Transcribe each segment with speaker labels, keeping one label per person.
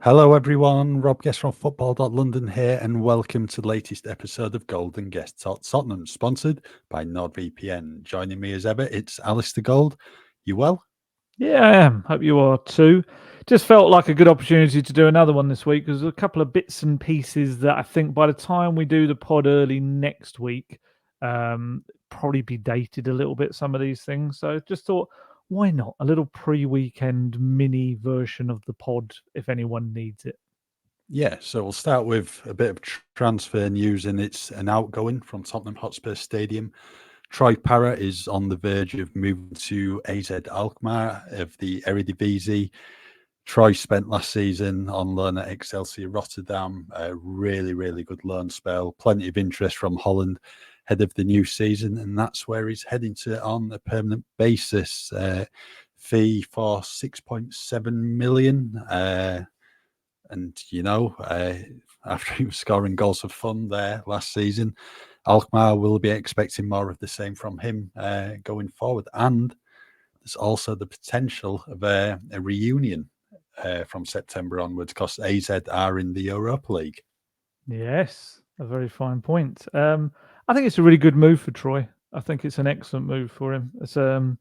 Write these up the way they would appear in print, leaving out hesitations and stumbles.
Speaker 1: Hello everyone, Rob Guest from football.london here, and welcome to the latest episode of Gold Guest Talk Tottenham, sponsored by NordVPN. Joining me as ever, it's Alasdair Gold. You well?
Speaker 2: Yeah, I am. Hope you are too. Just felt like a good opportunity to do another one this week. There's a couple of bits and pieces that I think by the time we do the pod early next week, probably be dated a little bit, some of these things. So just thought, why not? A little pre-weekend mini version of the pod if anyone needs it.
Speaker 1: Yeah, so we'll start with a bit of transfer news, and it's an outgoing from Tottenham Hotspur Stadium. Troy Parrott is on the verge of moving to AZ Alkmaar of the Eredivisie. Troy spent last season on loan at Excelsior Rotterdam, a really, really good loan spell, plenty of interest from Holland ahead of the new season, and that's where he's heading to on a permanent basis. Fee for 6.7 million. After he was scoring goals for fun there last season, Alkmaar will be expecting more of the same from him going forward. And there's also the potential of a reunion from September onwards, because AZ are in the Europa League.
Speaker 2: Yes, a very fine point. I think it's a really good move for Troy. I think it's an excellent move for him. It's kind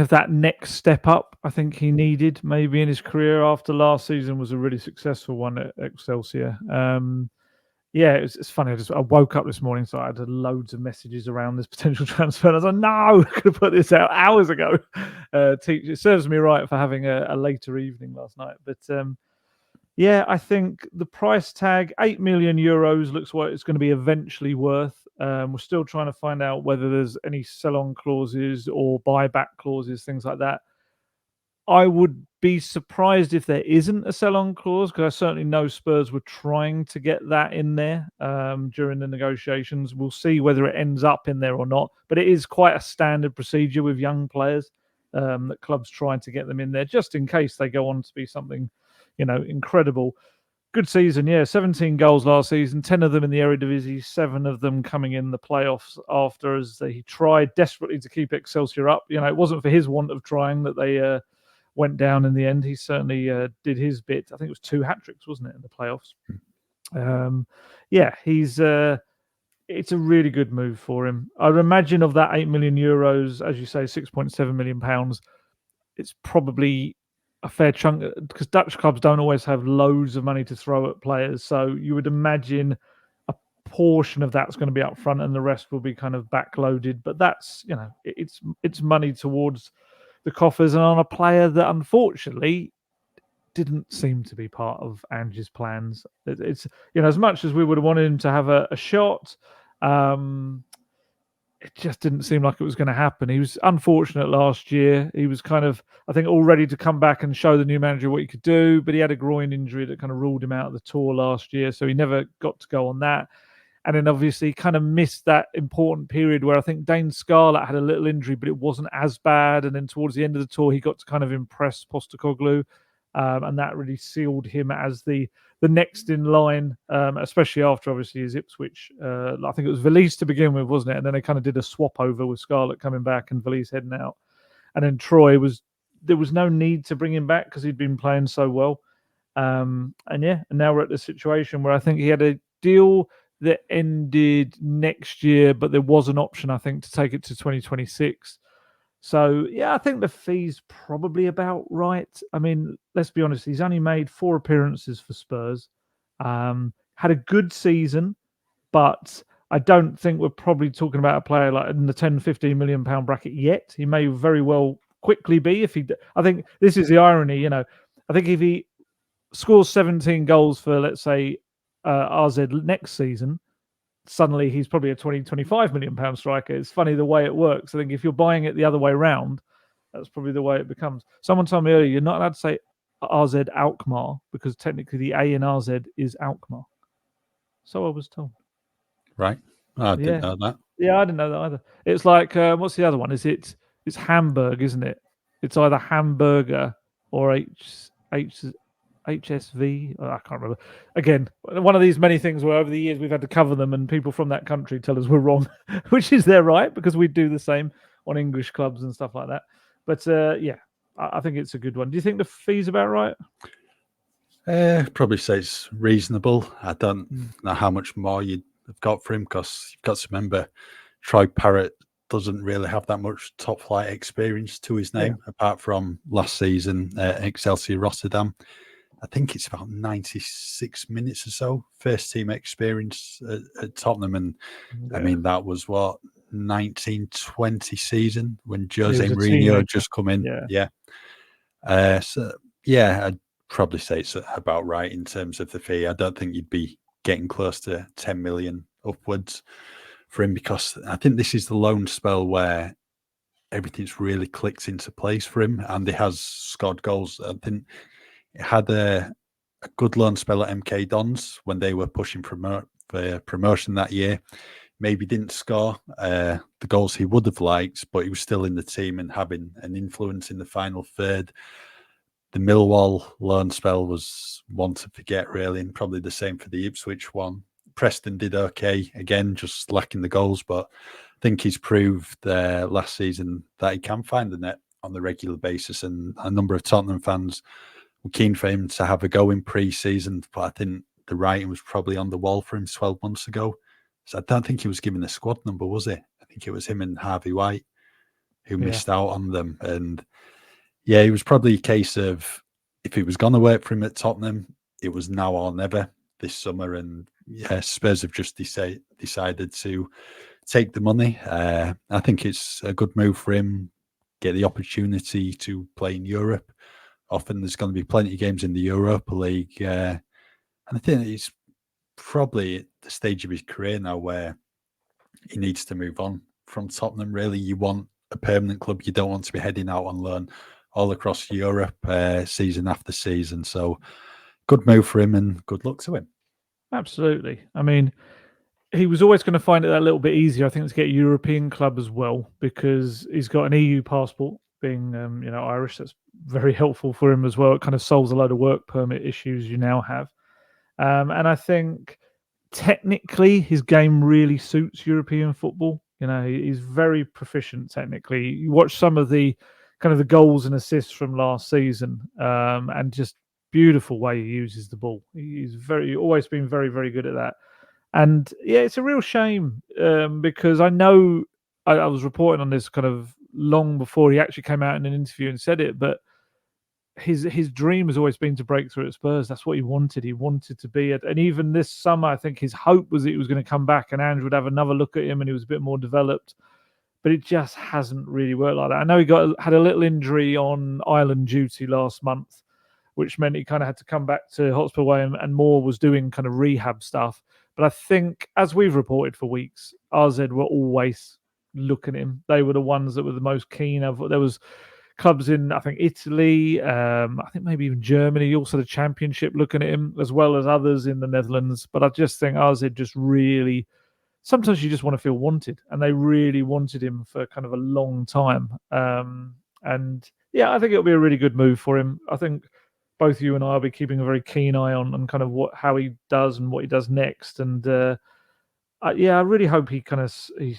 Speaker 2: of that next step up I think he needed maybe in his career after last season was a really successful one at Excelsior. Yeah, it's funny. I woke up this morning, so I had loads of messages around this potential transfer. And I was like, no, I could have put this out hours ago. It serves me right for having a later evening last night. But yeah, I think the price tag, 8 million euros, looks what it's going to be eventually worth. We're still trying to find out whether there's any sell-on clauses or buyback clauses, things like that. I would be surprised if there isn't a sell-on clause, because I certainly know Spurs were trying to get that in there during the negotiations. We'll see whether it ends up in there or not, but it is quite a standard procedure with young players that clubs trying to get them in there just in case they go on to be something, incredible. Good season, yeah. 17 goals last season, 10 of them in the Eredivisie, 7 of them coming in the playoffs after, as he tried desperately to keep Excelsior up. It wasn't for his want of trying that they went down in the end. He certainly did his bit. I think it was 2 hat-tricks, wasn't it, in the playoffs? It's a really good move for him. I would imagine of that 8 million euros, as you say, 6.7 million pounds, it's probably a fair chunk, because Dutch clubs don't always have loads of money to throw at players. So you would imagine a portion of that's going to be up front and the rest will be kind of backloaded. But that's, it's money towards the coffers and on a player that unfortunately didn't seem to be part of Ange's plans. It's as much as we would have wanted him to have a shot, it just didn't seem like it was going to happen. He was unfortunate last year. He was kind of, I think, all ready to come back and show the new manager what he could do, but he had a groin injury that kind of ruled him out of the tour last year, so he never got to go on that. And then obviously kind of missed that important period where I think Dane Scarlett had a little injury, but it wasn't as bad. And then towards the end of the tour, he got to kind of impress Postecoglou, and that really sealed him as the next in line, especially after obviously his Ipswich. I think it was Valise to begin with, wasn't it? And then they kind of did a swap over with Scarlett coming back and Valise heading out. And then there was no need to bring him back because he'd been playing so well. And now we're at the situation where I think he had a deal that ended next year, but there was an option, I think, to take it to 2026. So, yeah, I think the fee's probably about right. I mean, let's be honest, he's only made 4 appearances for Spurs. Had a good season, but I don't think we're probably talking about a player like in the 10, 15 million pound bracket yet. He may very well quickly be I think this is the irony, I think if he scores 17 goals for, let's say, RZ next season, suddenly he's probably a 20, 25 million pound striker. It's funny the way it works. I think if you're buying it the other way around, that's probably the way it becomes. Someone told me earlier, you're not allowed to say RZ Alkmaar because technically the A in RZ is Alkmaar. So I was told.
Speaker 1: Right. I didn't know that.
Speaker 2: Yeah, I didn't know that either. It's like, what's the other one? It's Hamburg, isn't it? It's either Hamburger or HSV. I can't remember. Again, one of these many things where over the years we've had to cover them and people from that country tell us we're wrong, which is their right because we do the same on English clubs and stuff like that. But I think it's a good one. Do you think the fee's about right?
Speaker 1: Probably say it's reasonable. I don't know how much more you'd have got for him, because you've got to remember Troy Parrott doesn't really have that much top flight experience to his name, apart from last season at Excelsior Rotterdam. I think it's about 96 minutes or so, first team experience at Tottenham. And I mean, that was what, 1920 season when Jose Mourinho had just come in. So I'd probably say it's about right in terms of the fee. I don't think you'd be getting close to 10 million upwards for him, because I think this is the loan spell where everything's really clicked into place for him, and he has scored goals. I think it had a good loan spell at MK Dons when they were pushing for promotion that year. Maybe didn't score the goals he would have liked, but he was still in the team and having an influence in the final third. The Millwall loan spell was one to forget, really, and probably the same for the Ipswich one. Preston did okay, again, just lacking the goals, but I think he's proved last season that he can find the net on the regular basis, and a number of Tottenham fans were keen for him to have a go in pre-season, but I think the writing was probably on the wall for him 12 months ago. So I don't think he was given a squad number, was he? I think it was him and Harvey White who missed out on them. And it was probably a case of, if he was going to work for him at Tottenham, it was now or never this summer. And Spurs have just decided to take the money. I think it's a good move for him, get the opportunity to play in Europe. Often there's going to be plenty of games in the Europa League. And I think he's probably at the stage of his career now where he needs to move on from Tottenham. Really, you want a permanent club. You don't want to be heading out on loan all across Europe season after season. So good move for him, and good luck to him.
Speaker 2: Absolutely. I mean, he was always going to find it that little bit easier, I think, to get a European club as well, because he's got an EU passport, being Irish. That's very helpful for him as well. It kind of solves a load of work permit issues you now have. And I think technically his game really suits European football. He's very proficient technically. You watch some of the kind of the goals and assists from last season, and just beautiful way he uses the ball. He's always been very, very good at that. And it's a real shame, because I know I was reporting on this kind of long before he actually came out in an interview and said it, but his dream has always been to break through at Spurs. That's what he wanted. He wanted to be and even this summer, I think his hope was that he was going to come back and Andrew would have another look at him and he was a bit more developed. But it just hasn't really worked like that. I know he had a little injury on island duty last month, which meant he kind of had to come back to Hotspur Way, and Moore was doing kind of rehab stuff. But I think, as we've reported for weeks, RZ were always looking at him. They were the ones that were the most keen. There was clubs in, I think, Italy, I think maybe even Germany, also the Championship, looking at him, as well as others in the Netherlands. But I just think RZ just really, sometimes you just want to feel wanted, and they really wanted him for kind of a long time. And I think it'll be a really good move for him. I think both you and I will be keeping a very keen eye on kind of how he does and what he does next. And I really hope he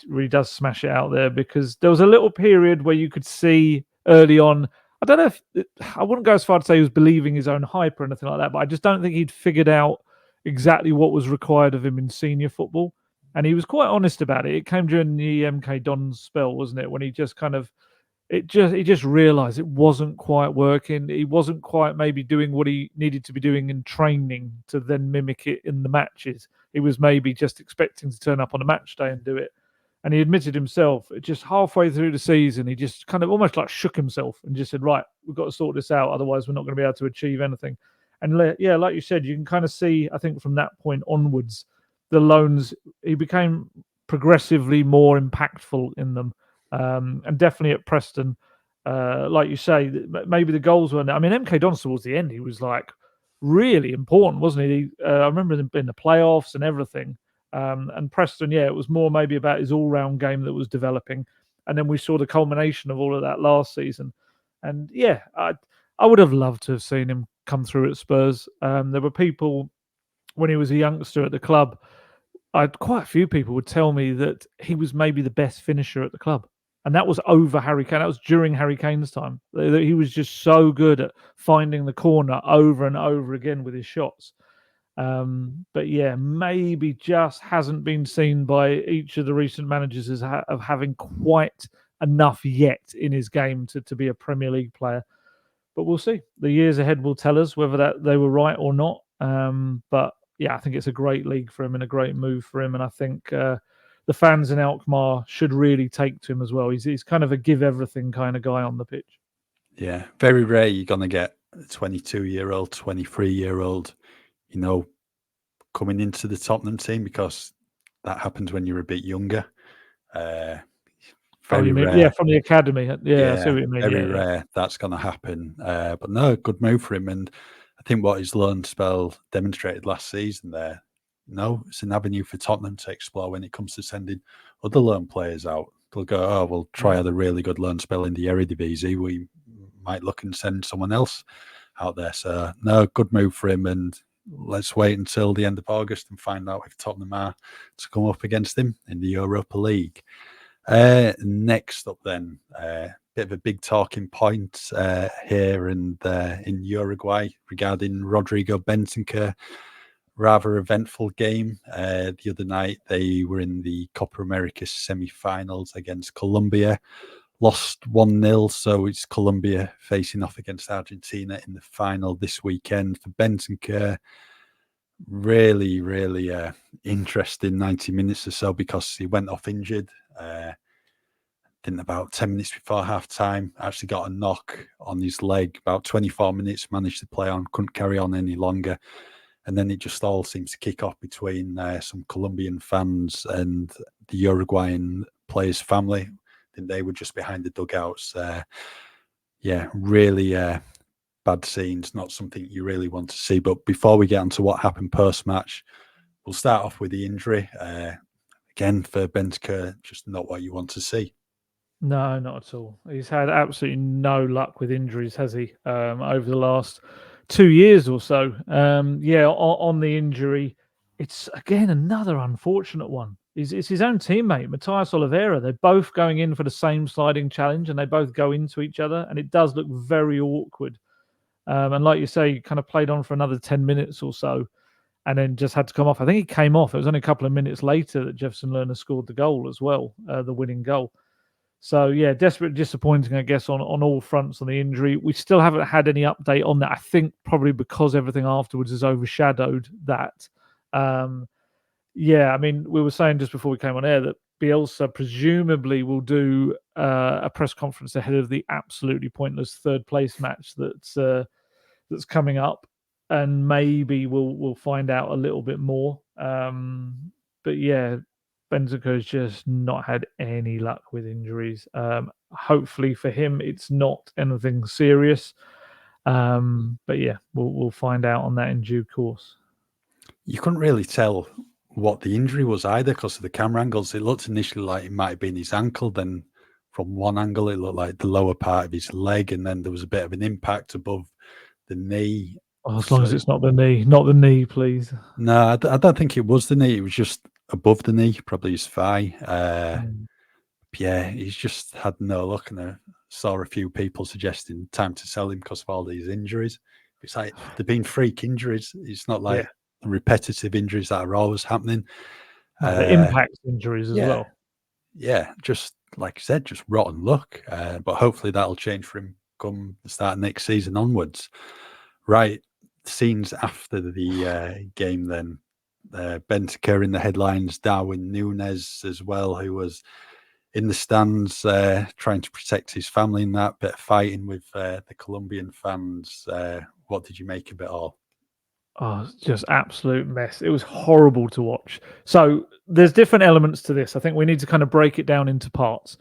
Speaker 2: really does smash it out there, because there was a little period where you could see early on. I don't know if I wouldn't go as far to say he was believing his own hype or anything like that, but I just don't think he'd figured out exactly what was required of him in senior football. And he was quite honest about it. It came during the MK Dons spell, wasn't it? When he just he just realised it wasn't quite working. He wasn't quite maybe doing what he needed to be doing in training to then mimic it in the matches. He was maybe just expecting to turn up on a match day and do it. And he admitted himself, just halfway through the season, he just kind of almost like shook himself and just said, right, we've got to sort this out. Otherwise, we're not going to be able to achieve anything. And like you said, you can kind of see, I think from that point onwards, the loans, he became progressively more impactful in them. And definitely at Preston, like you say, maybe the goals weren't. I mean, MK Dons towards the end, he was like really important, wasn't he? I remember him in the playoffs and everything. And Preston, it was more maybe about his all-round game that was developing. And then we saw the culmination of all of that last season. And I would have loved to have seen him come through at Spurs. There were people, when he was a youngster at the club, quite a few people would tell me that he was maybe the best finisher at the club. And that was over Harry Kane. That was during Harry Kane's time. He was just so good at finding the corner over and over again with his shots. But yeah, maybe just hasn't been seen by each of the recent managers as of having quite enough yet in his game to be a Premier League player. But we'll see. The years ahead will tell us whether that they were right or not. But yeah, I think it's a great league for him and a great move for him. And I think the fans in Alkmaar should really take to him as well. He's kind of a give everything kind of guy on the pitch.
Speaker 1: Yeah, very rare you're going to get a 22-year-old, 23-year-old, coming into the Tottenham team, because that happens when you're a bit younger. Very rare.
Speaker 2: Yeah, from the academy. Yeah, I see what you mean.
Speaker 1: Very rare that's going to happen. But no, good move for him. And I think what his loan spell demonstrated last season there, it's an avenue for Tottenham to explore when it comes to sending other loan players out. They'll go, we'll try out a really good loan spell in the Eredivisie. We might look and send someone else out there. So, no, good move for him. And let's wait until the end of August and find out if Tottenham are to come up against him in the Europa League. Next up then, bit of a big talking point here and in Uruguay regarding Rodrigo Bentancur. Rather eventful game the other night. They were in the Copa America semi-finals against Colombia. Lost 1-0, so it's Colombia facing off against Argentina in the final this weekend. For Bentancur, really, really interesting 90 minutes or so, because he went off injured. Didn't about 10 minutes before half-time, actually got a knock on his leg. About 24 minutes, managed to play on, couldn't carry on any longer. And then it just all seems to kick off between some Colombian fans and the Uruguayan players' family. And they were just behind the dugouts. Really bad scenes, not something you really want to see. But before we get on to what happened post-match, we'll start off with the injury. Again, for Bentancur, just not what you want to see.
Speaker 2: No, not at all. He's had absolutely no luck with injuries, has he, over the last 2 years or so? On the injury, it's, again, another unfortunate one. It's his own teammate, Matthias Oliveira. They're both going in for the same sliding challenge, and they both go into each other, and it does look very awkward. And like you say, he kind of played on for another 10 minutes or so, and then just had to come off. I think he came off. It was only a couple of minutes later that Jefferson Lerner scored the goal as well, the winning goal. So, yeah, desperate, disappointing, I guess, on all fronts on the injury. We still haven't had any update on that. I think probably because everything afterwards has overshadowed that. I mean, we were saying just before we came on air that Bielsa presumably will do a press conference ahead of the absolutely pointless third-place match that's coming up, and maybe we'll find out a little bit more. But, yeah, Bentancur has just not had any luck with injuries. Hopefully for him, it's not anything serious. But yeah, we'll find out on that in due course.
Speaker 1: You couldn't really tell what the injury was either because of the camera angles. It looked initially like it might have been his ankle. Then from one angle, it looked like the lower part of his leg. And then there was a bit of an impact above the knee.
Speaker 2: As long as it's not the knee, please.
Speaker 1: No, I don't think it was the knee. It was just above the knee, probably his thigh. Yeah, he's just had no luck, and I saw a few people suggesting time to sell him because of all these injuries. It's like they've been freak injuries. It's not like repetitive injuries that are always happening.
Speaker 2: The impact injuries as well.
Speaker 1: Yeah, just like I said, just rotten luck. But hopefully that'll change for him come the start of next season onwards. Right, scenes after the game then. Bentancur in the headlines, Darwin Núñez as well, who was in the stands trying to protect his family in that bit of fighting with the Colombian fans. What did you make of it all?
Speaker 2: Oh, it's just absolute mess. It was horrible to watch. So there's different elements to this. I think we need to kind of break it down into parts.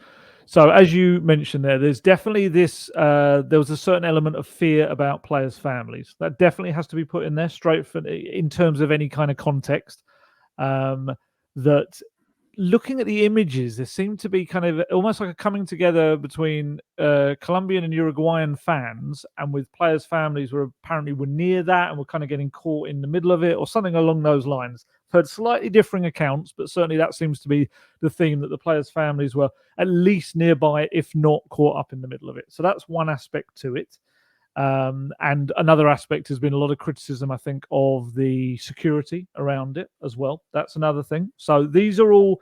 Speaker 2: So as you mentioned there's definitely this, there was a certain element of fear about players' families. That definitely has to be put in there in terms of any kind of context. That looking at the images, there seemed to be kind of almost like a coming together between Colombian and Uruguayan fans, and with players' families were apparently near that and were kind of getting caught in the middle of it or something along those lines. heard slightly differing accounts, but certainly that seems to be the theme, that the players' families were at least nearby, if not caught up in the middle of it. So that's one aspect to it. And another aspect has been a lot of criticism, I think, of the security around it as well. That's another thing. So these are all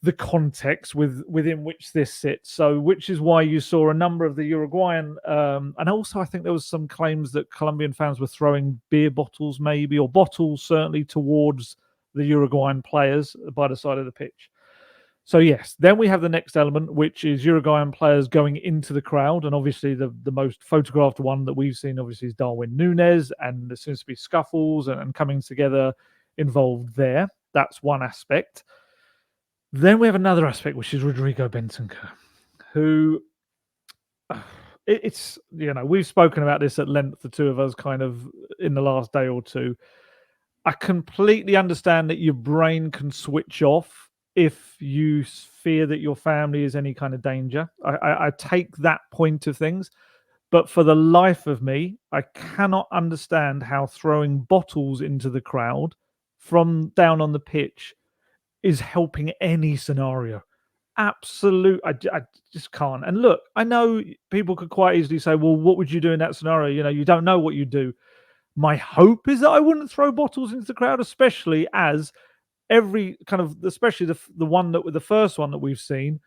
Speaker 2: the context within which this sits. So which is why you saw a number of the Uruguayan, and also I think there was some claims that Colombian fans were throwing beer bottles maybe, or bottles certainly, towards the Uruguayan players by the side of the pitch. So yes, then we have the next element, which is Uruguayan players going into the crowd. And obviously the most photographed one that we've seen obviously is Darwin Núñez, and there seems to be scuffles and coming together involved there. That's one aspect. Then we have another aspect, which is Rodrigo Bentancur, who it's, we've spoken about this at length, the two of us, kind of in the last day or two. I completely understand that your brain can switch off if you fear that your family is any kind of danger. I take that point of things, but for the life of me, I cannot understand how throwing bottles into the crowd from down on the pitch is helping any scenario. I just can't. And look, I know people could quite easily say, well, what would you do in that scenario? You don't know what you do. My hope is that I wouldn't throw bottles into the crowd, especially as especially the first one that we've seen,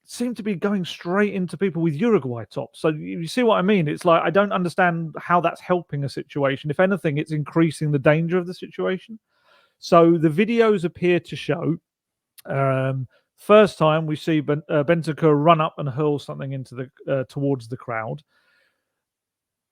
Speaker 2: seemed to be going straight into people with Uruguay tops. So you see what I mean? It's like, I don't understand how that's helping a situation. If anything, it's increasing the danger of the situation. So the videos appear to show, first time we see Bentancur run up and hurl something into towards the crowd.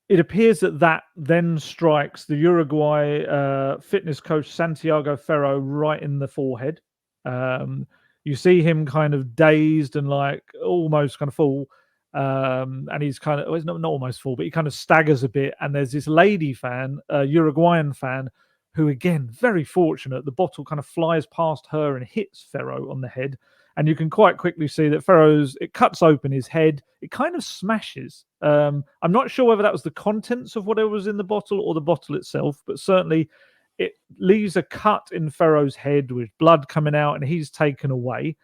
Speaker 2: It appears that then strikes the Uruguay fitness coach Santiago Ferro right in the forehead. You see him kind of dazed and like almost kind of full, and he's kind of, well, he's not almost full, but he kind of staggers a bit. And there's this lady fan, Uruguayan fan, who, again, very fortunate, the bottle kind of flies past her and hits Ferro on the head. And you can quite quickly see that it cuts open his head. It kind of smashes. I'm not sure whether that was the contents of whatever was in the bottle or the bottle itself, but certainly it leaves a cut in Ferro's head with blood coming out, and he's taken away.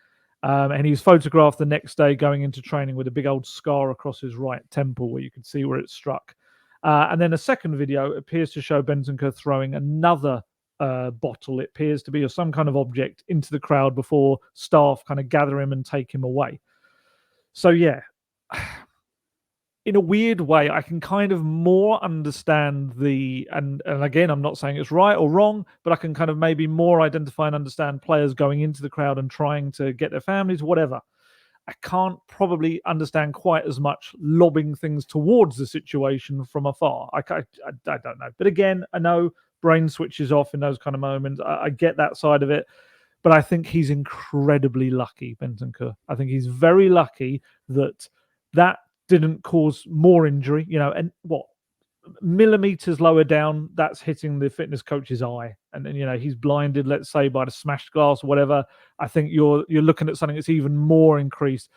Speaker 2: And he's photographed the next day going into training with a big old scar across his right temple where you can see where it struck. And then a second video appears to show Bentancur throwing another bottle, it appears to be, or some kind of object, into the crowd before staff kind of gather him and take him away. So yeah, in a weird way, I can kind of more understand and again, I'm not saying it's right or wrong, but I can kind of maybe more identify and understand players going into the crowd and trying to get their families, whatever. I can't probably understand quite as much lobbing things towards the situation from afar. I don't know. But again, I know brain switches off in those kind of moments. I get that side of it. But I think he's incredibly lucky, Bentancur. I think he's very lucky that didn't cause more injury. And millimeters lower down, that's hitting the fitness coach's eye, and then he's blinded, let's say, by the smashed glass or whatever. I think you're looking at something that's even more increased.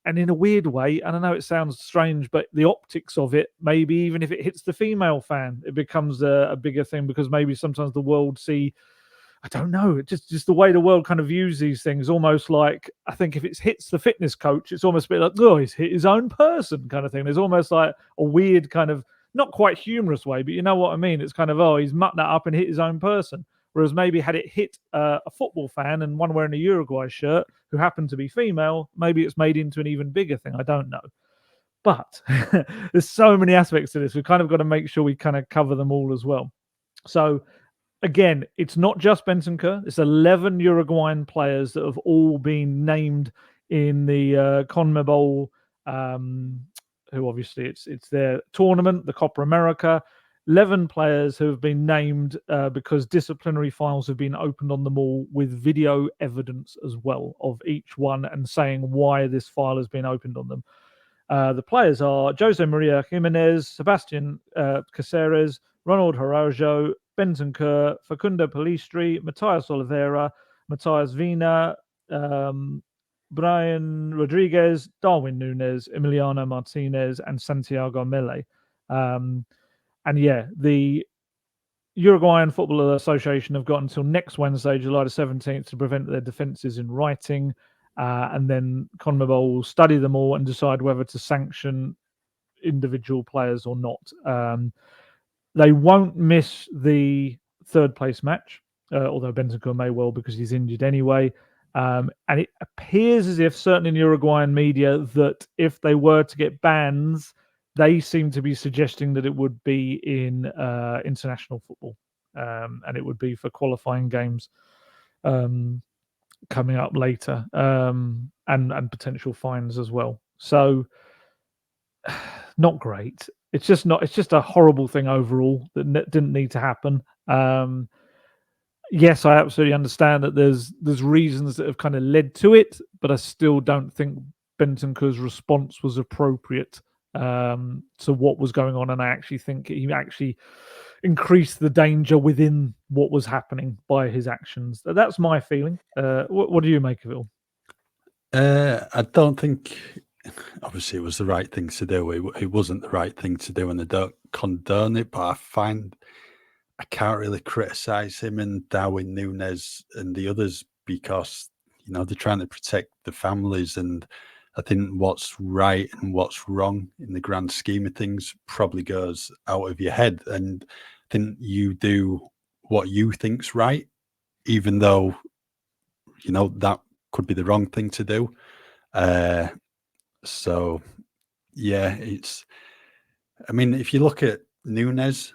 Speaker 2: And in a weird way, and I know it sounds strange, but the optics of it, maybe even if it hits the female fan, it becomes a bigger thing, because maybe sometimes the world I don't know, just the way the world kind of views these things, almost like, I think if it hits the fitness coach, it's almost a bit like, oh, he's hit his own person kind of thing. There's almost like a weird kind of, not quite humorous way, but you know what I mean? It's kind of, oh, he's mucked that up and hit his own person. Whereas maybe had it hit a football fan and one wearing a Uruguay shirt who happened to be female, maybe it's made into an even bigger thing. I don't know. But there's so many aspects to this. We've kind of got to make sure we kind of cover them all as well. So again, it's not just Bentancur. It's 11 Uruguayan players that have all been named in the CONMEBOL, who obviously it's their tournament, the Copa America. 11 players who have been named because disciplinary files have been opened on them all, with video evidence as well of each one and saying why this file has been opened on them. The players are Jose Maria Jimenez, Sebastian Caceres, Ronald Araujo, Bentancur, Facundo Pellistri, Matias Oliveira, Matias Vina, Brian Rodriguez, Darwin Núñez, Emiliano Martinez, and Santiago Mele. And yeah, the Uruguayan Football Association have got until next Wednesday, July the 17th, to prevent their defences in writing. And then CONMEBOL will study them all and decide whether to sanction individual players or not. They won't miss the third place match, although Bentancur may well, because he's injured anyway. And it appears as if, certainly in Uruguayan media, that if they were to get bans, they seem to be suggesting that it would be in international football, and it would be for qualifying games coming up later, and potential fines as well. So, not great. It's just not. It's just a horrible thing overall that didn't need to happen. Yes, I absolutely understand that there's reasons that have kind of led to it, but I still don't think Bentancur's response was appropriate to what was going on, and I actually think he actually increased the danger within what was happening by his actions. That's my feeling. What do you make of it all?
Speaker 1: I don't think, obviously, it was the right thing to do. It wasn't the right thing to do, and I don't condone it, but I find I can't really criticize him and Darwin Núñez and the others, because, you know, they're trying to protect the families, and I think what's right and what's wrong in the grand scheme of things probably goes out of your head. And I think you do what you think's right, even though, you know, that could be the wrong thing to do. So, yeah, I mean, if you look at Núñez,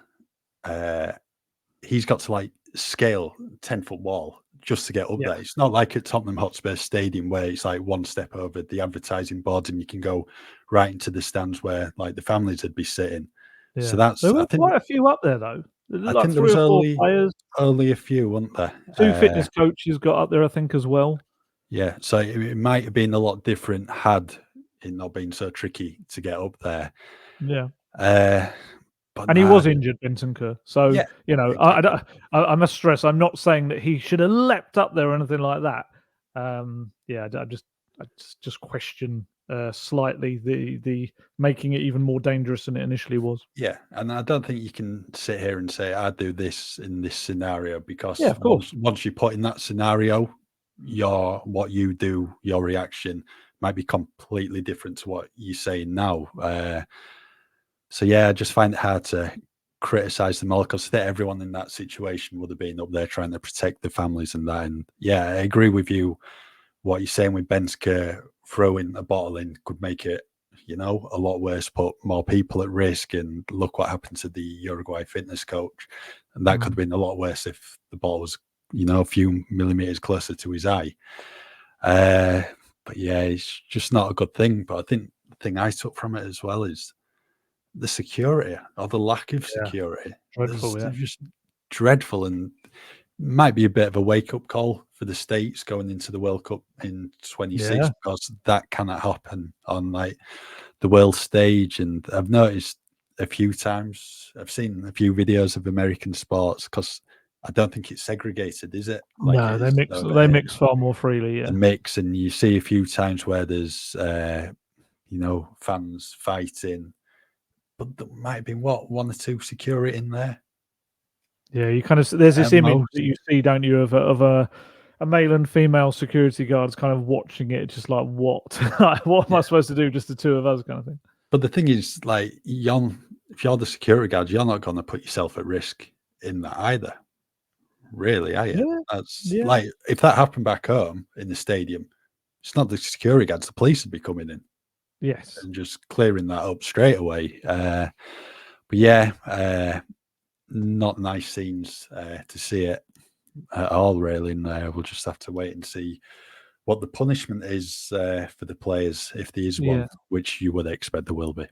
Speaker 1: he's got to like scale 10-foot wall just to get up there. It's not like at Tottenham Hotspur Stadium where it's like one step over the advertising boards and you can go right into the stands where like the families would be sitting.
Speaker 2: Yeah.
Speaker 1: So that's,
Speaker 2: there were quite a few up there though.
Speaker 1: I
Speaker 2: Like
Speaker 1: think there
Speaker 2: 3
Speaker 1: was
Speaker 2: or 4 players.
Speaker 1: only a few, weren't there?
Speaker 2: 2 fitness coaches got up there, I think, as well.
Speaker 1: Yeah, so it might have been a lot different had it not been so tricky to get up there.
Speaker 2: Yeah.
Speaker 1: But
Speaker 2: and he was injured, Bentancur. So,
Speaker 1: yeah,
Speaker 2: you know,
Speaker 1: exactly.
Speaker 2: I must stress, I'm not saying that he should have leapt up there or anything like that. Yeah, I just question slightly the making it even more dangerous than it initially was.
Speaker 1: Yeah, and I don't think you can sit here and say I'd do this in this scenario, because
Speaker 2: Yeah, of course.
Speaker 1: once you put in that scenario, what you do, your reaction might be completely different to what you're saying now. So yeah, I just find it hard to criticize them all, because everyone in that situation would have been up there trying to protect the families and that. And yeah, I agree with you. What you're saying with Bentancur throwing a bottle in could make it, you know, a lot worse, put more people at risk. And look what happened to the Uruguay fitness coach. And that could have been a lot worse if the ball was, you know, a few millimeters closer to his eye. But yeah, it's just not a good thing. But I think the thing I took from it as well is the security, or the lack of security.
Speaker 2: Dreadful,
Speaker 1: They're just dreadful, and might be a bit of a wake-up call for the States going into the World Cup in 26, because that cannot happen on like the world stage. And I've noticed a few times, I've seen a few videos of American sports, because I don't think it's segregated, is it? Like
Speaker 2: no, they mix far more freely. Yeah,
Speaker 1: the mix, and you see a few times where there's you know, fans fighting, but there might have been one or two security in there.
Speaker 2: Yeah, you kind of, there's this image that you see, don't you, of a male and female security guards kind of watching it, just like, what? What am I supposed to do? Just the two of us, kind of thing.
Speaker 1: But the thing is, like, if you're the security guard, you're not going to put yourself at risk in that either, really, are you? That's like, if that happened back home in the stadium, it's not the security guards, the police would be coming in.
Speaker 2: Yes.
Speaker 1: And just clearing that up straight away. But yeah, not nice scenes to see it at all, really. And we'll just have to wait and see what the punishment is for the players, if there is one, which you would expect there will be.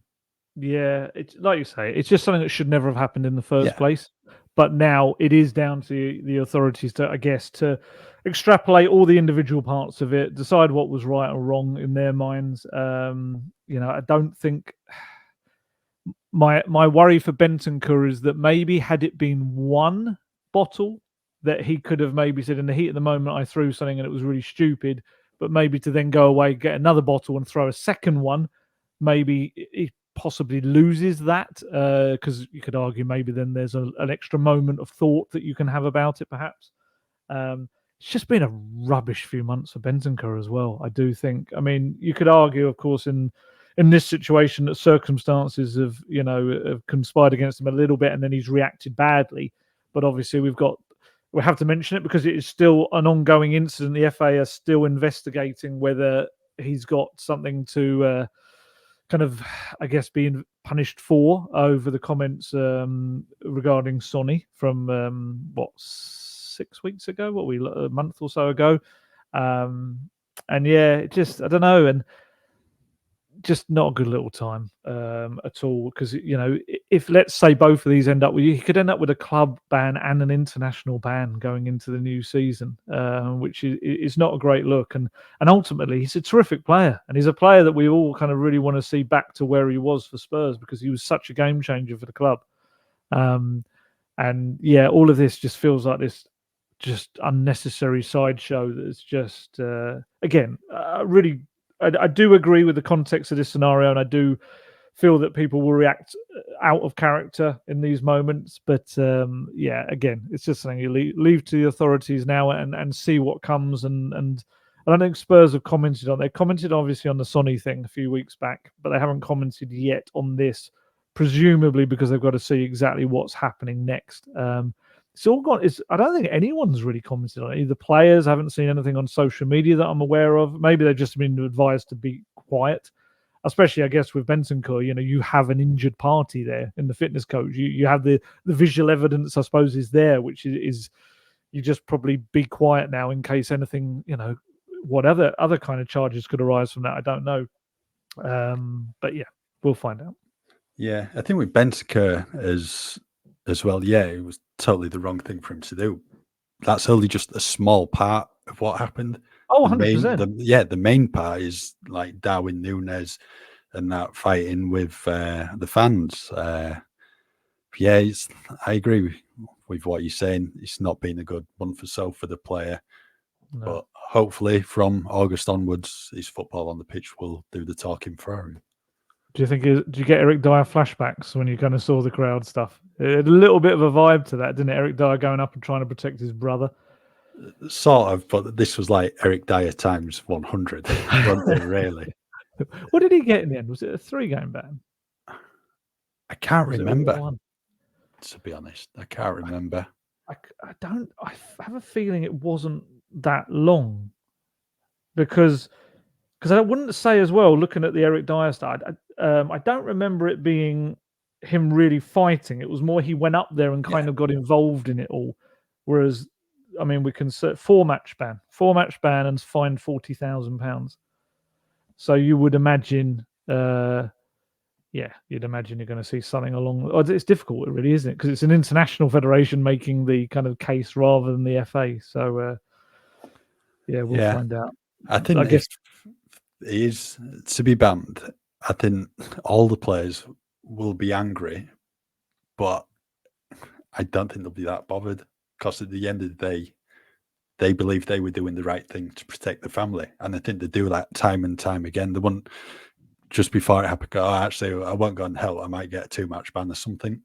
Speaker 2: Yeah, it's like you say, it's just something that should never have happened in the first place. But now it is down to the authorities to, I guess, to extrapolate all the individual parts of it, decide what was right or wrong in their minds. You know, I don't think my worry for Bentancur is that maybe had it been one bottle that he could have maybe said, in the heat of the moment, I threw something and it was really stupid, but maybe to then go away, get another bottle and throw a second one, maybe he possibly loses that, because you could argue maybe then there's an extra moment of thought that you can have about it, perhaps. It's just been a rubbish few months for Bentancur as well, I do think. I mean, you could argue, of course, in this situation that circumstances have conspired against him a little bit, and then he's reacted badly. But obviously we have to mention it because it is still an ongoing incident. The FA are still investigating whether he's got something to kind of, I guess, being punished for over the comments regarding Sonny from 6 weeks ago, a month or so ago. And yeah, just, I don't know, and just not a good little time at all, because if, let's say, both of these end up with, you could end up with a club ban and an international ban going into the new season, which is not a great look. And ultimately, he's a terrific player, and he's a player that we all kind of really want to see back to where he was for Spurs, because he was such a game changer for the club. And yeah, all of this just feels like this just unnecessary sideshow that's just again really. I do agree with the context of this scenario, and I do feel that people will react out of character in these moments. But yeah, again, it's just something you leave to the authorities now and see what comes. And I don't think Spurs have commented on. They commented obviously on the Sonny thing a few weeks back, but they haven't commented yet on this, presumably because they've got to see exactly what's happening next. It's all gone. I don't think anyone's really commented on it. Either players, I haven't seen anything on social media that I'm aware of. Maybe they've just been advised to be quiet, especially, I guess, with Bentancur. You have an injured party there in the fitness coach. You have the visual evidence, I suppose, is there, which is you just probably be quiet now in case anything, what other kind of charges could arise from that. I don't know. But yeah, we'll find out.
Speaker 1: Yeah, I think with Bentancur as well, yeah, it was totally the wrong thing for him to do. That's only just a small part of what happened.
Speaker 2: Oh, 100%.
Speaker 1: The main part is like Darwin Núñez and that fighting with the fans. Yeah, I agree with what you're saying. It's not been a good month or so for the player. No. But hopefully from August onwards, his football on the pitch will do the talking for him.
Speaker 2: Do you get Eric Dyer flashbacks when you kind of saw the crowd stuff? It had a little bit of a vibe to that, didn't it? Eric Dyer going up and trying to protect his brother.
Speaker 1: Sort of, but this was like Eric Dyer times 100, wasn't it, really?
Speaker 2: What did he get in the end? Was it a 3-game ban?
Speaker 1: I can't remember. To be honest, I can't remember.
Speaker 2: I have a feeling it wasn't that long, because I wouldn't say as well, looking at the Eric Dyer side, I don't remember it being him really fighting. It was more he went up there and kind of got involved in it all. Whereas, I mean, we can set 4-match ban and fined £40,000. So you would imagine, you'd imagine you're going to see something along. It's difficult, really, isn't it? Because it's an international federation making the kind of case rather than the FA. So, we'll find out.
Speaker 1: I think if he is to be banned, I think all the players will be angry, but I don't think they'll be that bothered, because at the end of the day, they believe they were doing the right thing to protect the family. And I think they do that time and time again. They wouldn't, just before it happened, go, actually, I won't go and help. I might get a 2-match ban or something.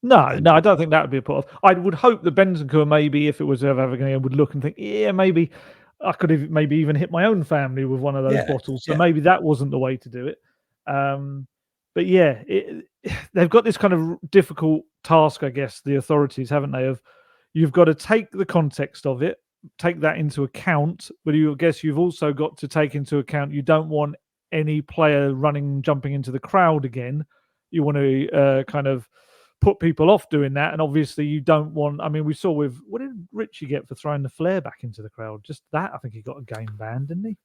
Speaker 2: No, I don't think that would be a put off. I would hope that Bentancur, maybe, if it was ever going, would look and think, maybe I could have maybe even hit my own family with one of those bottles. So maybe that wasn't the way to do it. But yeah, they've got this kind of difficult task, I guess, the authorities, haven't they? Of you've got to take the context of it, take that into account, but you've also got to take into account you don't want any player jumping into the crowd again. You want to kind of put people off doing that, and obviously you don't want. I mean, we saw what did Richie get for throwing the flare back into the crowd? Just that, I think he got a game ban, didn't he?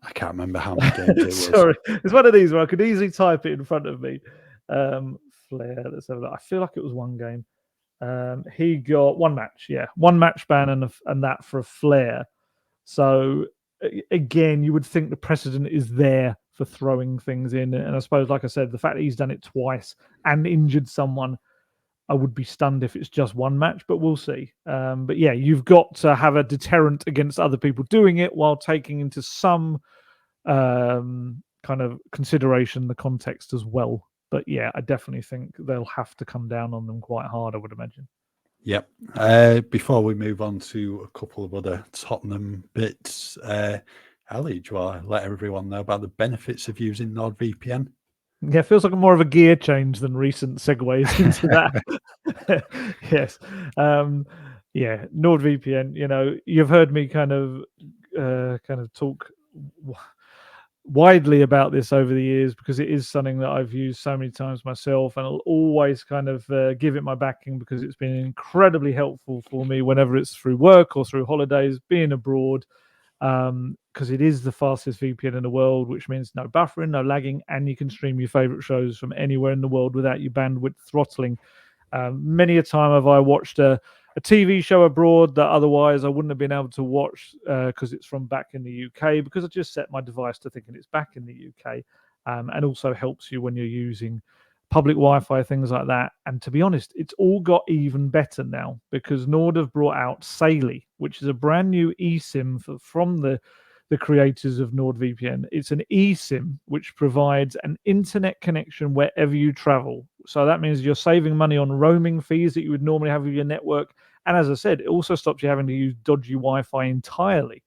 Speaker 1: I can't remember how many games it was.
Speaker 2: Sorry, it's one of these where I could easily type it in front of me. Flare. Let's have a look. I feel like it was 1 game. He got 1 match. 1 match ban and that for a flare. So again, you would think the precedent is there for throwing things in, and I suppose, like I said, the fact that he's done it twice and injured someone, I would be stunned if it's just 1 match, but we'll see. But yeah, you've got to have a deterrent against other people doing it while taking into some kind of consideration, the context as well. But yeah, I definitely think they'll have to come down on them quite hard, I would imagine.
Speaker 1: Yep. Before we move on to a couple of other Tottenham bits, Ali, do you want to let everyone know about the benefits of using NordVPN?
Speaker 2: Yeah, it feels like more of a gear change than recent segues into that. Yes. Yeah, NordVPN, you've heard me kind of talk widely about this over the years, because it is something that I've used so many times myself, and I'll always kind of give it my backing, because it's been incredibly helpful for me whenever it's through work or through holidays, being abroad, because it is the fastest VPN in the world, which means no buffering, no lagging, and you can stream your favorite shows from anywhere in the world without your bandwidth throttling. Many a time have I watched a TV show abroad that otherwise I wouldn't have been able to watch because it's from back in the UK, because I just set my device to thinking it's back in the UK, and also helps you when you're using public Wi-Fi, things like that. And to be honest, it's all got even better now, because Nord have brought out Saily, which is a brand new eSIM from the creators of NordVPN. It's an eSIM which provides an internet connection wherever you travel. So that means you're saving money on roaming fees that you would normally have with your network. And as I said, it also stops you having to use dodgy Wi-Fi entirely.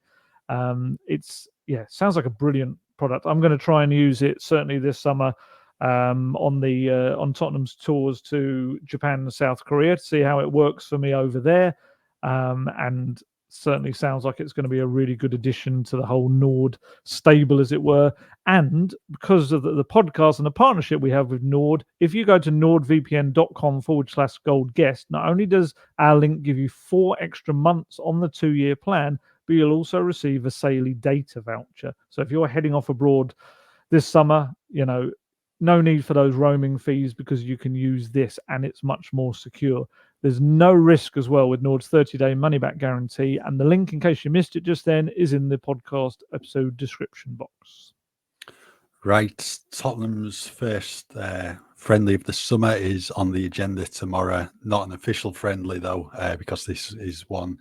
Speaker 2: Sounds like a brilliant product. I'm going to try and use it certainly this summer on Tottenham's tours to Japan and South Korea, to see how it works for me over there. And certainly sounds like it's going to be a really good addition to the whole Nord stable, as it were. And because of the podcast and the partnership we have with Nord, if you go to nordvpn.com/gold guest, not only does our link give you 4 extra months on the 2-year plan, but you'll also receive a Saily data voucher. So if you're heading off abroad this summer, no need for those roaming fees, because you can use this and it's much more secure. There's no risk as well with Nord's 30-day money-back guarantee. And the link, in case you missed it just then, is in the podcast episode description box.
Speaker 1: Right. Tottenham's first friendly of the summer is on the agenda tomorrow. Not an official friendly, though, because this is one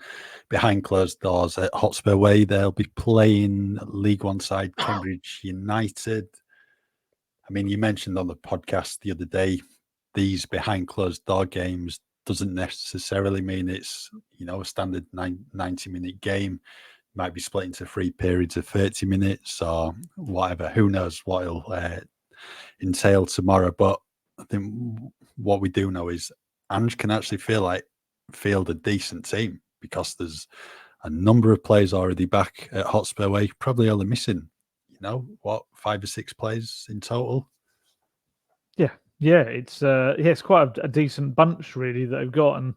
Speaker 1: behind closed doors at Hotspur Way. They'll be playing League One side Cambridge United. I mean, you mentioned on the podcast the other day, these behind closed door games doesn't necessarily mean it's, a standard 90-minute game. Might be split into 3 periods of 30 minutes or whatever. Who knows what it'll entail tomorrow. But I think what we do know is Ange can actually field a decent team, because there's a number of players already back at Hotspur Way, probably only missing, 5 or 6 players in total.
Speaker 2: Yeah, it's quite a decent bunch really that they've got. And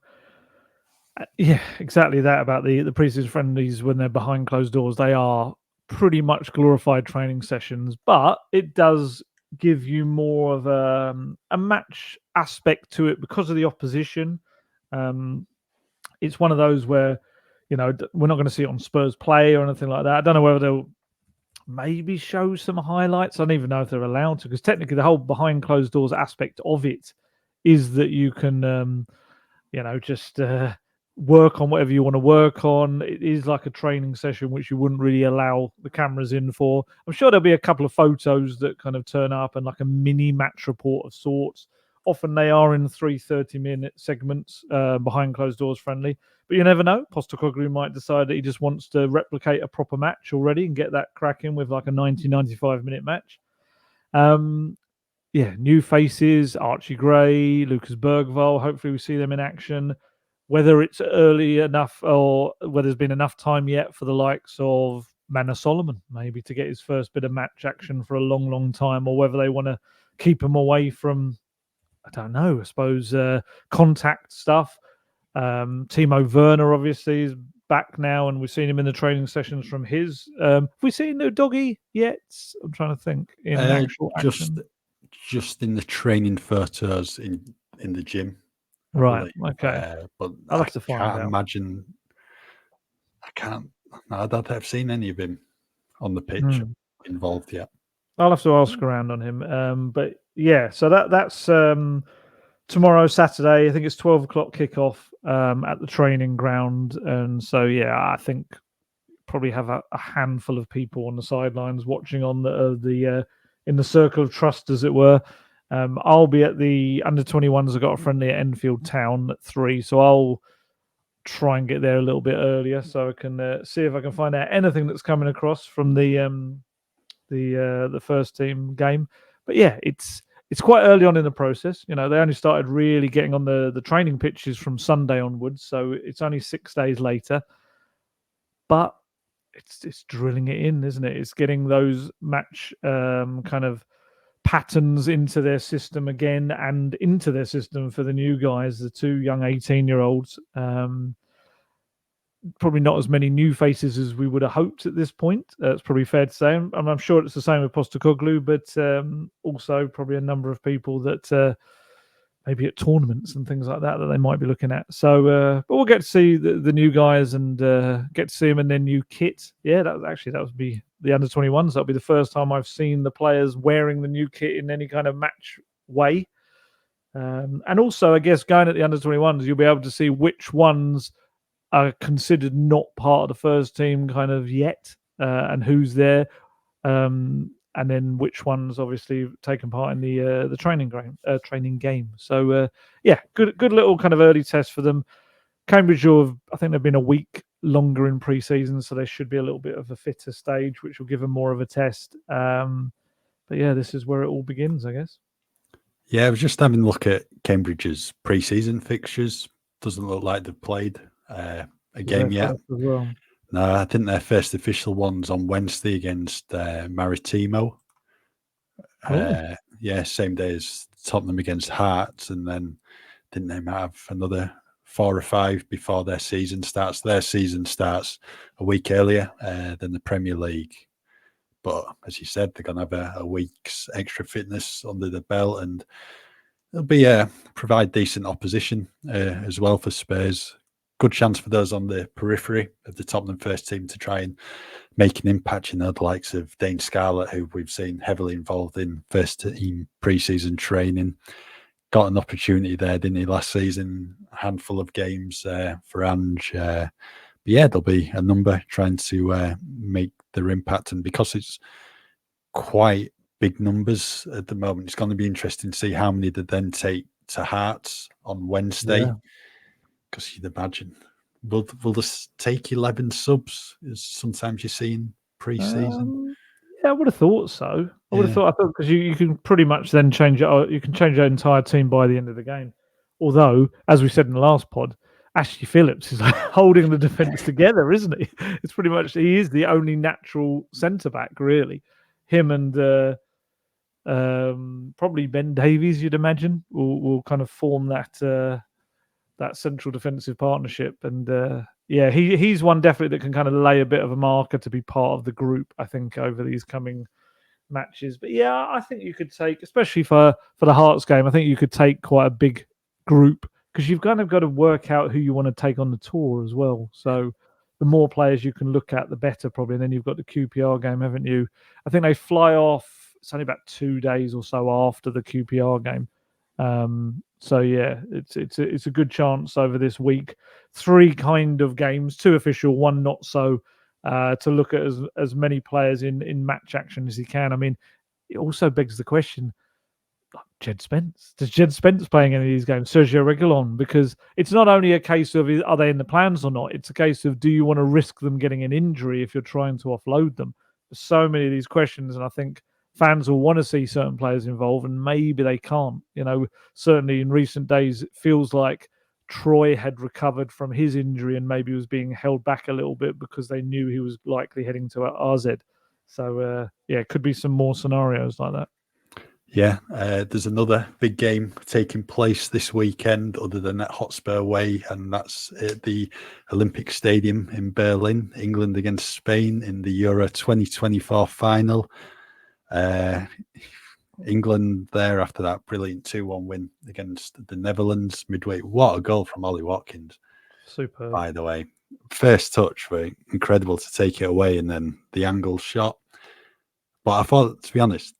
Speaker 2: exactly that about the preseason friendlies. When they're behind closed doors, they are pretty much glorified training sessions, but it does give you more of a match aspect to it because of the opposition. It's one of those where, we're not going to see it on Spurs play or anything like that. I don't know whether they'll maybe show some highlights. I don't even know if they're allowed to, because technically the whole behind closed doors aspect of it is that you can, just work on whatever you want to work on. It is like a training session, which you wouldn't really allow the cameras in for. I'm sure there'll be a couple of photos that kind of turn up and like a mini match report of sorts. Often they are in 3 30-minute segments behind closed doors friendly. But you never know. Postecoglou might decide that he just wants to replicate a proper match already and get that cracking with like a 90-95-minute match. New faces, Archie Gray, Lucas Bergvall. Hopefully we see them in action. Whether it's early enough or whether there's been enough time yet for the likes of Manor Solomon maybe to get his first bit of match action for a long, long time, or whether they want to keep him away from, I don't know, I suppose, contact stuff. Timo Werner obviously is back now, and we've seen him in the training sessions from his. Have we seen no doggy yet? I'm trying to think. In actual action.
Speaker 1: Just in the training photos in the gym.
Speaker 2: Right. Okay.
Speaker 1: But
Speaker 2: I'll have to find out.
Speaker 1: Imagine. I don't think I've seen any of him on the pitch involved yet.
Speaker 2: I'll have to ask around on him. But yeah, so that's tomorrow, Saturday. I think it's 12 o'clock kickoff at the training ground. And so, yeah, I think probably have a handful of people on the sidelines watching on the in the circle of trust, as it were. I'll be at the under-21s. I've got a friendly at Enfield Town at 3, so I'll try and get there a little bit earlier so I can see if I can find out anything that's coming across from the first team game. But yeah, it's quite early on in the process. They only started really getting on the training pitches from Sunday onwards, so it's only 6 days later. But it's drilling it in, isn't it? It's getting those match kind of patterns into their system again, and into their system for the new guys, the 2 young 18-year-olds. Probably not as many new faces as we would have hoped at this point. It's probably fair to say. I'm sure it's the same with Postecoglou, but also probably a number of people that maybe at tournaments and things like that they might be looking at. So, but we'll get to see the new guys and get to see them in their new kit. Yeah, that would be the under-21s. That'll be the first time I've seen the players wearing the new kit in any kind of match way. And also, I guess, going at the under-21s, you'll be able to see which ones are considered not part of the first team kind of yet, and who's there, and then which ones obviously taken part in the training game. So yeah, good little kind of early test for them. Cambridge, I think they've been a week longer in pre-season, so they should be a little bit of a fitter stage, which will give them more of a test. But yeah, this is where it all begins, I guess.
Speaker 1: Yeah, I was just having a look at Cambridge's pre-season fixtures. Doesn't look like they've played a game yet.
Speaker 2: As well.
Speaker 1: No, I think their first official one's on Wednesday against Maritimo. Yeah, same day as Tottenham against Hearts, and then didn't they have another 4 or 5 before their season starts? Their season starts a week earlier than the Premier League. But as you said, they're going to have a week's extra fitness under the belt, and it'll be provide decent opposition as well for Spurs. Good chance for those on the periphery of the Tottenham first team to try and make an impact. The likes of Dane Scarlett, who we've seen heavily involved in first team pre-season training, got an opportunity there, didn't he, last season? A handful of games for Ange. But yeah, there'll be a number trying to make their impact, and because it's quite big numbers at the moment, it's going to be interesting to see how many they then take to Hearts on Wednesday. Because you'd imagine, will this take 11 subs, as sometimes you see in pre-season?
Speaker 2: Yeah, I would have thought so. I thought because you can pretty much then change it. You can change your entire team by the end of the game. Although, as we said in the last pod, Ashley Phillips is holding the defence together, isn't he? It's pretty much, he is the only natural centre back, really. Him and probably Ben Davies, you'd imagine, will kind of form that central defensive partnership. And yeah, he's one definitely that can kind of lay a bit of a marker to be part of the group, I think, over these coming matches. But yeah, I think you could take, especially for the Hearts game, I think you could take quite a big group, because you've kind of got to work out who you want to take on the tour as well. So the more players you can look at, the better, probably. And then you've got the QPR game, haven't you? I think they fly off, it's only about 2 days or so after the QPR game. So yeah, it's a good chance over this week. 3 kind of games, 2 official, 1 not so, to look at as many players in match action as he can. I mean, it also begs the question: Jed Spence. Does Jed Spence playing any of these games? Sergio Reguilon? Because it's not only a case of are they in the plans or not. It's a case of, do you want to risk them getting an injury if you're trying to offload them? There's so many of these questions, and I think fans will want to see certain players involved, and maybe they can't. Certainly in recent days, it feels like Troy had recovered from his injury and maybe was being held back a little bit because they knew he was likely heading to RZ. So yeah, it could be some more scenarios like that.
Speaker 1: Yeah, there's another big game taking place this weekend other than at Hotspur Way, and that's at the Olympic Stadium in Berlin, England against Spain in the Euro 2024 final. England there after that brilliant 2-1 win against the Netherlands midweek. What a goal from Ollie Watkins.
Speaker 2: Super.
Speaker 1: By the way, first touch, very incredible to take it away, and then the angle shot. But I thought, to be honest,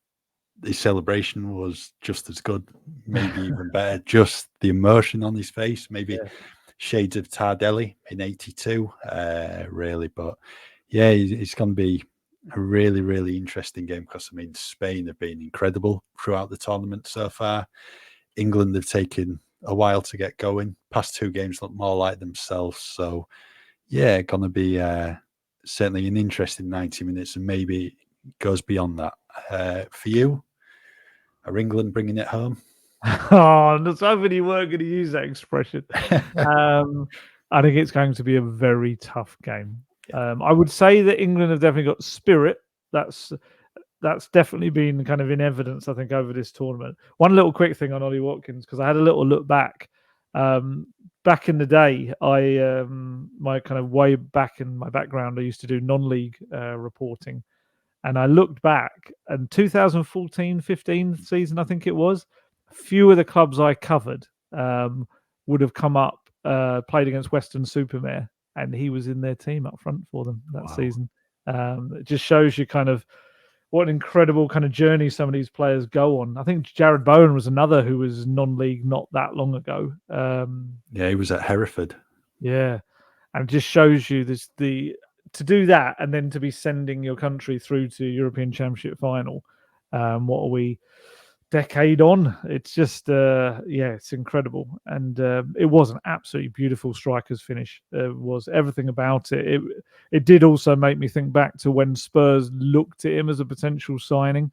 Speaker 1: the celebration was just as good, maybe even better. Just the emotion on his face, maybe shades of Tardelli in '82, really. But yeah, he's going to be a really, really interesting game because, I mean, Spain have been incredible throughout the tournament so far. England have taken a while to get going. Past 2 games look more like themselves. So, yeah, going to be certainly an interesting 90 minutes, and maybe goes beyond that. For you, are England bringing it home?
Speaker 2: Oh, I was hoping you weren't going to use that expression. I think it's going to be a very tough game. I would say that England have definitely got spirit. That's definitely been kind of in evidence, I think, over this tournament. One little quick thing on Ollie Watkins, because I had a little look back. Back in the day, my kind of way back in my background, I used to do non-league reporting. And I looked back, and 2014-15 season, I think it was, a few of the clubs I covered would have come up, played against Western-super-Mare, and he was in their team up front for them that season. It just shows you kind of what an incredible kind of journey some of these players go on. I think Jared Bowen was another who was non-league not that long ago.
Speaker 1: Yeah, he was at Hereford.
Speaker 2: Yeah, and it just shows you to do that and then to be sending your country through to European Championship final. What are we? Decade on? It's just it's incredible, and it was an absolutely beautiful striker's finish. Was everything about it. It did also make me think back to when Spurs looked at him as a potential signing,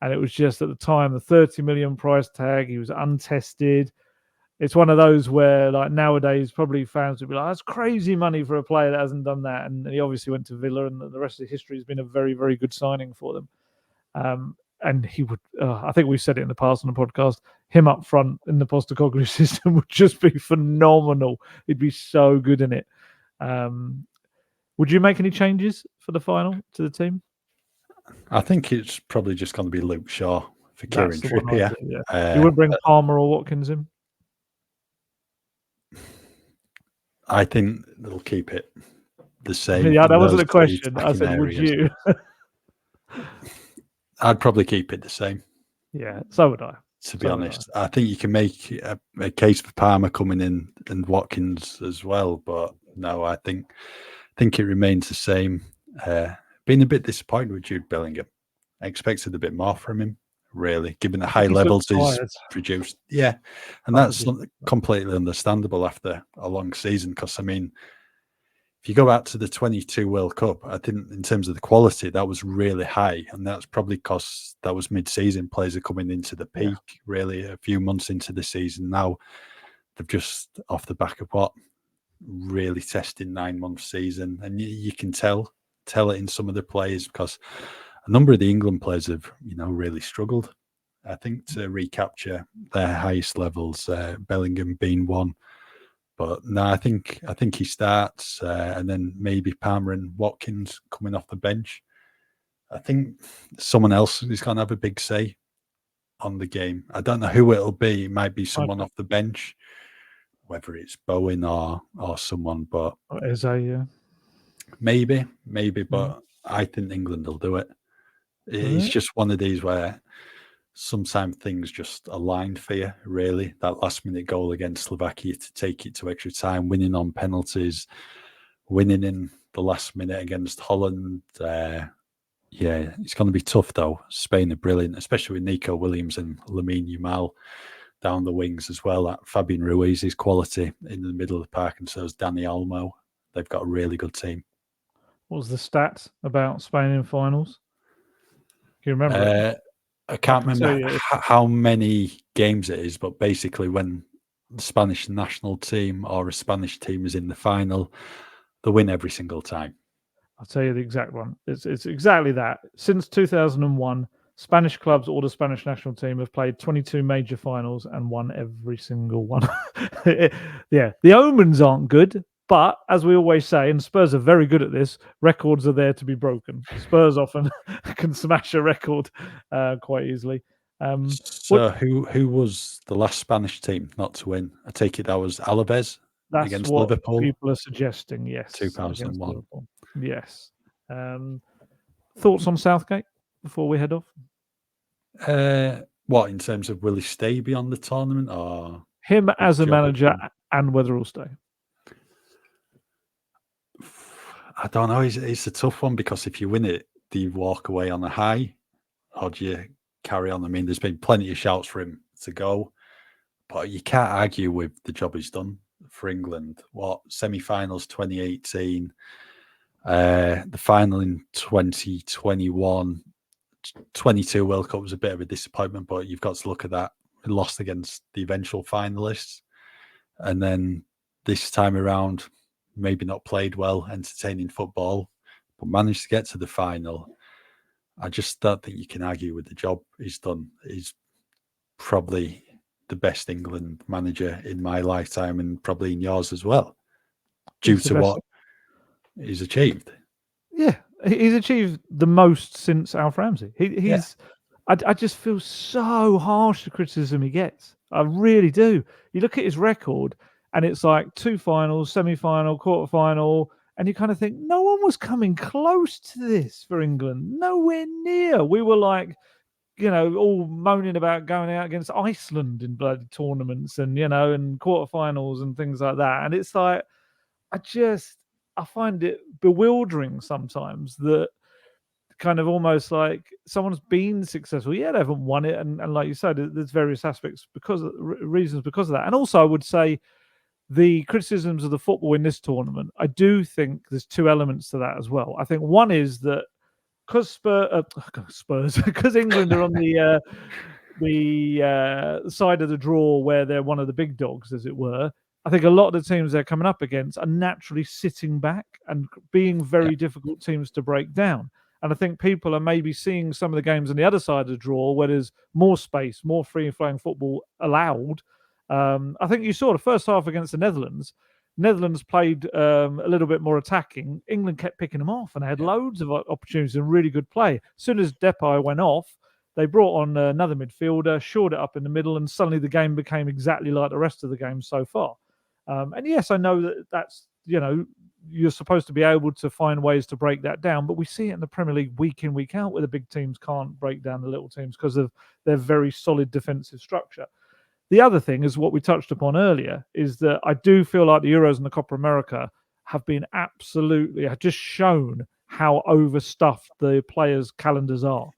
Speaker 2: and it was just at the time the 30 million price tag. He was untested. It's one of those where, like, nowadays, probably fans would be like, "That's crazy money for a player that hasn't done that." And he obviously went to Villa, and the rest of the history has been a very, very good signing for them. And he would, I think we've said it in the past on the podcast, him up front in the Postecoglou system would just be phenomenal. He'd be so good in it. Would you make any changes for the final to the team?
Speaker 1: I think it's probably just going to be Luke Shaw for Kieran Trippier.
Speaker 2: You would bring Palmer or Watkins in?
Speaker 1: I think they'll keep it the same.
Speaker 2: Yeah, that wasn't a question. I said, would you?
Speaker 1: I'd probably keep it the same.
Speaker 2: Yeah, so would I.
Speaker 1: To be honest, I think you can make a case for Palmer coming in and Watkins as well, but no, I think it remains the same. Been a bit disappointed with Jude Bellingham. I expected a bit more from him, really, given the high levels he's produced. Yeah, and that's completely understandable after a long season. Because, I mean, if you go back to the 22 World Cup, I think in terms of the quality, that was really high. And that's probably because that was mid-season. Players are coming into the peak, really, a few months into the season. Now, they've just, off the back of what, really testing 9-month season. And you can tell it in some of the players, because a number of the England players have, really struggled, I think, to recapture their highest levels, Bellingham being one. But no, I think he starts, and then maybe Palmer and Watkins coming off the bench. I think someone else is going to have a big say on the game. I don't know who it'll be. It might be someone off the bench, whether it's Bowen or someone. But maybe. But I think England will do it. It's just one of these where sometimes things just aligned for you, really. That last-minute goal against Slovakia to take it to extra time, winning on penalties, winning in the last minute against Holland. It's going to be tough, though. Spain are brilliant, especially with Nico Williams and Lamine Yamal down the wings as well. Fabian Ruiz is quality in the middle of the park, and so is Dani Olmo. They've got a really good team.
Speaker 2: What was the stats about Spain in finals? Do you remember it?
Speaker 1: I can't remember how many games it is, but basically when the Spanish national team or a Spanish team is in the final, they win every single time.
Speaker 2: I'll tell you the exact one. It's exactly that. Since 2001, Spanish clubs or the Spanish national team have played 22 major finals and won every single one. Yeah, the omens aren't good, but as we always say, and Spurs are very good at this, records are there to be broken. Spurs often can smash a record quite easily.
Speaker 1: Who was the last Spanish team not to win? I take it that was Alaves against Liverpool.
Speaker 2: People are suggesting, yes.
Speaker 1: 2001.
Speaker 2: Yes. Thoughts on Southgate before we head off?
Speaker 1: What, in terms of will he stay beyond the tournament, or
Speaker 2: him as a manager, and whether he'll stay?
Speaker 1: I don't know. It's a tough one, because if you win it, do you walk away on a high, or do you carry on? I mean, there's been plenty of shouts for him to go, but you can't argue with the job he's done for England. What, semi-finals 2018, the final in 2021, 22 World Cup was a bit of a disappointment, but you've got to look at that. We lost against the eventual finalists. And then this time around, maybe not played well, entertaining football, but managed to get to the final. I just don't think you can argue with the job he's done. He's probably the best England manager in my lifetime, and probably in yours as well, due to what he's achieved.
Speaker 2: Yeah, he's achieved the most since Alf Ramsey. He's. I just feel so harsh the criticism he gets. I really do. You look at his record, and it's like 2 finals, semi-final, quarter-final, and you kind of think no one was coming close to this for England. Nowhere near. We were like, all moaning about going out against Iceland in bloody tournaments and, and quarterfinals and things like that. And it's like, I find it bewildering sometimes that kind of almost like someone's been successful. Yeah, they haven't won it. And like you said, there's various aspects reasons because of that. And also I would say the criticisms of the football in this tournament, I do think there's 2 elements to that as well. I think one is that because Spurs, because England are on the side of the draw where they're one of the big dogs, as it were, I think a lot of the teams they're coming up against are naturally sitting back and being very difficult teams to break down. And I think people are maybe seeing some of the games on the other side of the draw where there's more space, more free-flowing football allowed. I think you saw the first half against the Netherlands. Netherlands played a little bit more attacking. England kept picking them off and had loads of opportunities and really good play. As soon as Depay went off, they brought on another midfielder, shored it up in the middle, and suddenly the game became exactly like the rest of the game so far. And yes, I know that's, you're supposed to be able to find ways to break that down, but we see it in the Premier League week in, week out, where the big teams can't break down the little teams because of their very solid defensive structure. The other thing is what we touched upon earlier, is that I do feel like the Euros and the Copa America have just shown how overstuffed the players' calendars are.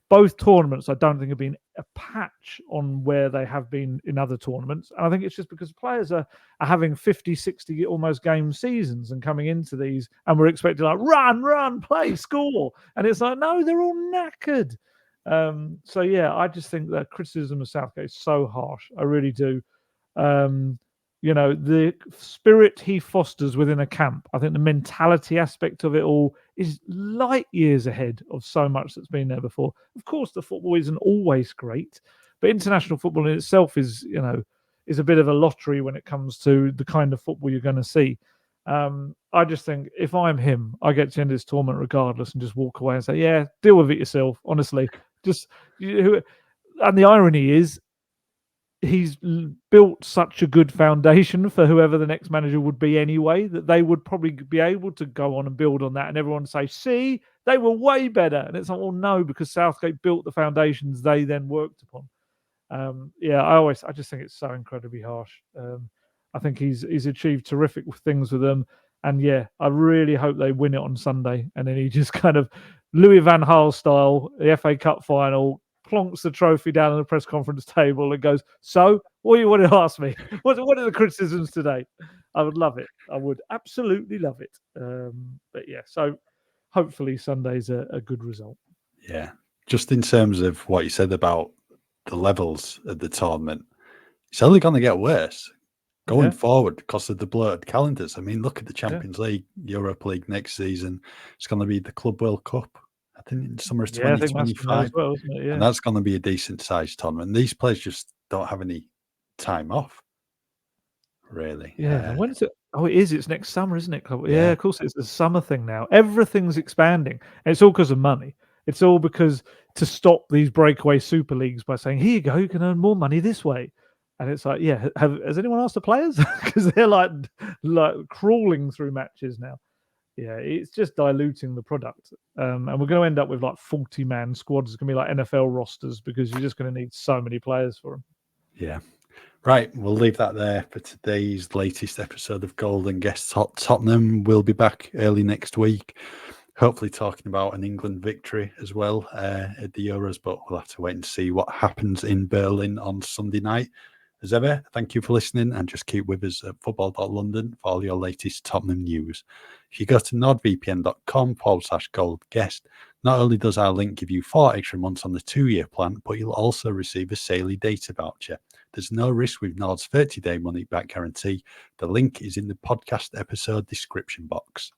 Speaker 2: Both tournaments, I don't think, have been a patch on where they have been in other tournaments. And I think it's just because players are having 50, 60 almost game seasons and coming into these, and we're expected like, run, play, score. And it's like, no, they're all knackered. So, yeah, I just think that criticism of Southgate is so harsh. I really do. The spirit he fosters within a camp, I think the mentality aspect of it all is light years ahead of so much that's been there before. Of course, the football isn't always great, but international football in itself is a bit of a lottery when it comes to the kind of football you're going to see. I just think if I'm him, I get to the end of this tournament regardless and just walk away and say, yeah, deal with it yourself, honestly. And the irony is, he's built such a good foundation for whoever the next manager would be anyway, that they would probably be able to go on and build on that, and everyone say, see, they were way better. And it's like, well, no, because Southgate built the foundations they then worked upon. I just think it's so incredibly harsh. I think he's achieved terrific things with them. And yeah, I really hope they win it on Sunday. And then he just kind of Louis van Gaal style, the FA Cup final, plonks the trophy down on the press conference table and goes, so what do you want to ask me? What are the criticisms today? I would love it. I would absolutely love it. But yeah, so hopefully Sunday's a good result.
Speaker 1: Yeah. Just in terms of what you said about the levels of the tournament, it's only going to get worse going forward because of the blurred calendars. I mean, look at the Champions League, Europa League next season. It's going to be the Club World Cup, I think, in summer of 2025.
Speaker 2: Well, isn't it? Yeah.
Speaker 1: And that's going to be a decent sized tournament. These players just don't have any time off, really.
Speaker 2: Yeah. When is it? Oh, it is. It's next summer, isn't it? Yeah, of course. It's a summer thing now. Everything's expanding. And it's all because of money. It's all because to stop these breakaway super leagues by saying, here you go, you can earn more money this way. And it's like, yeah, has anyone asked the players? Because they're like crawling through matches now. Yeah, it's just diluting the product. And we're going to end up with like 40-man squads. It's going to be like NFL rosters because you're just going to need so many players for them.
Speaker 1: Yeah. Right, we'll leave that there for today's latest episode of Gold Guest Talk Tottenham. We'll be back early next week. hopefully talking about an England victory as well at the Euros, but we'll have to wait and see what happens in Berlin on Sunday night. As ever, thank you for listening, and just keep with us at football.london for all your latest Tottenham news. If you go to nordvpn.com/gold guest, not only does our link give you 4 extra months on the 2-year plan, but you'll also receive a Saley data voucher. There's no risk with Nord's 30-day money-back guarantee. The link is in the podcast episode description box.